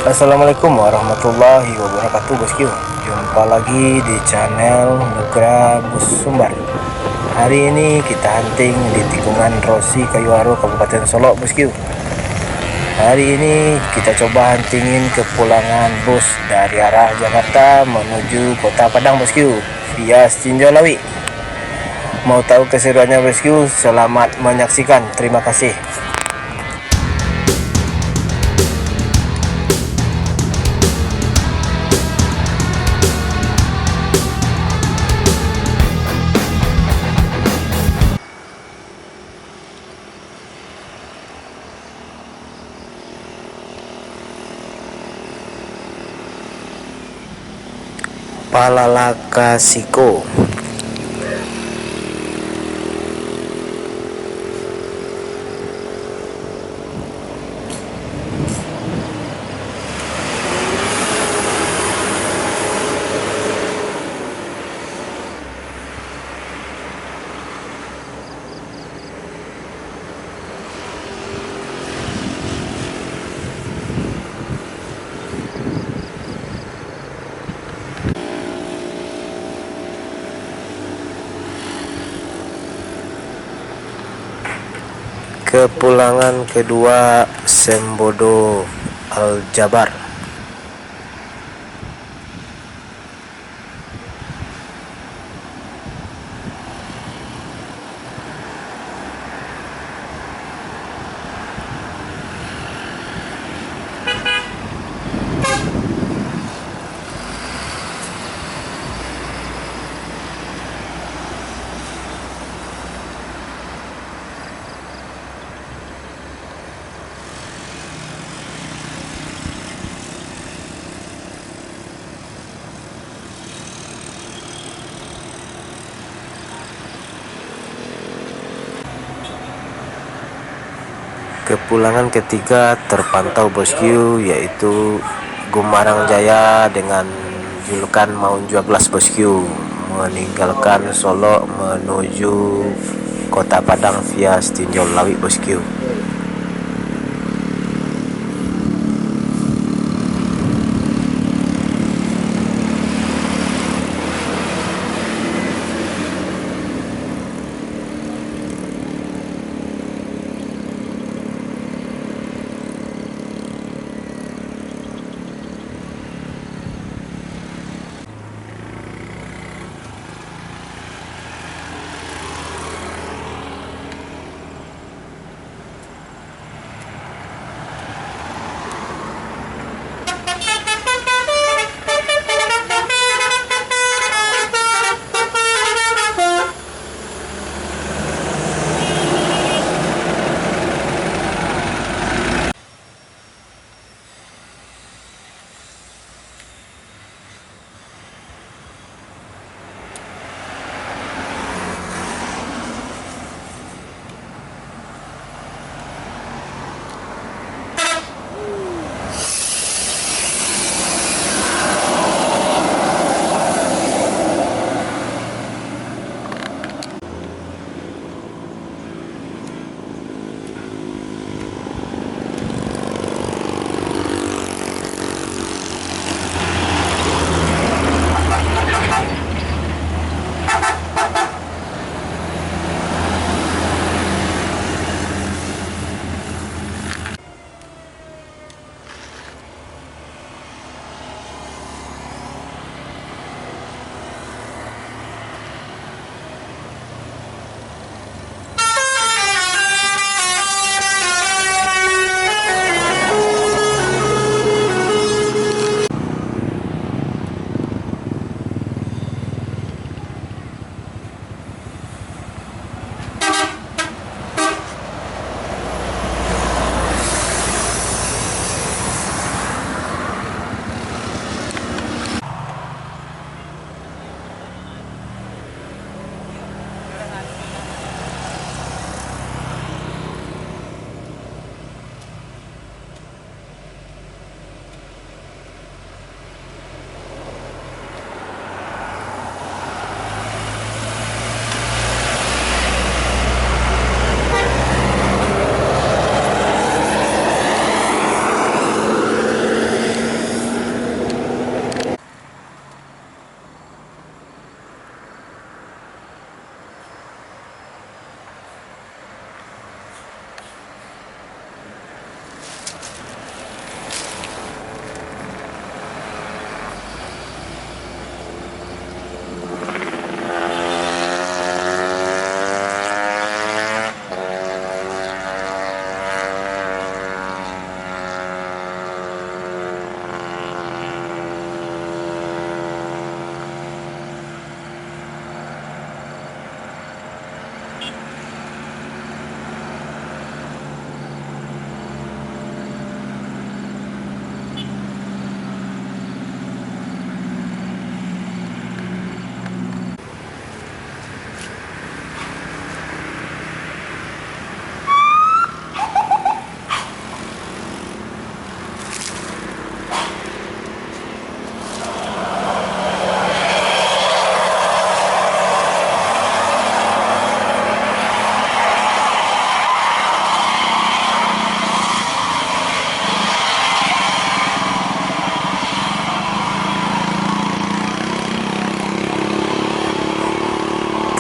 Assalamualaikum warahmatullahi wabarakatuh bosku. Jumpa lagi di channel Nugra Bus Sumbar. Hari ini kita hunting di tikungan Rosi Kayuaro Kabupaten Solok bosku. Hari ini kita coba huntingin kepulangan bus dari arah Jakarta menuju Kota Padang bosku via Stinjau Lawi. Mau tahu keseruannya bosku? Selamat menyaksikan. Terima kasih. Palalakasiko. Kepulangan kedua Sembodo Aljabar. Kepulangan ketiga terpantau bosku, yaitu Gumarang Jaya dengan julukan Maun Juaglas bosku, meninggalkan Solo menuju Kota Padang via Stinjau Lawi bosku.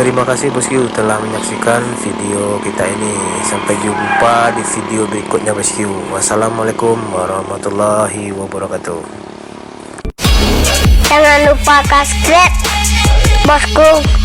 Terima kasih bosku telah menyaksikan video kita ini. Sampai jumpa di video berikutnya bosku. Wassalamualaikum warahmatullahi wabarakatuh. Jangan lupa subscribe bosku.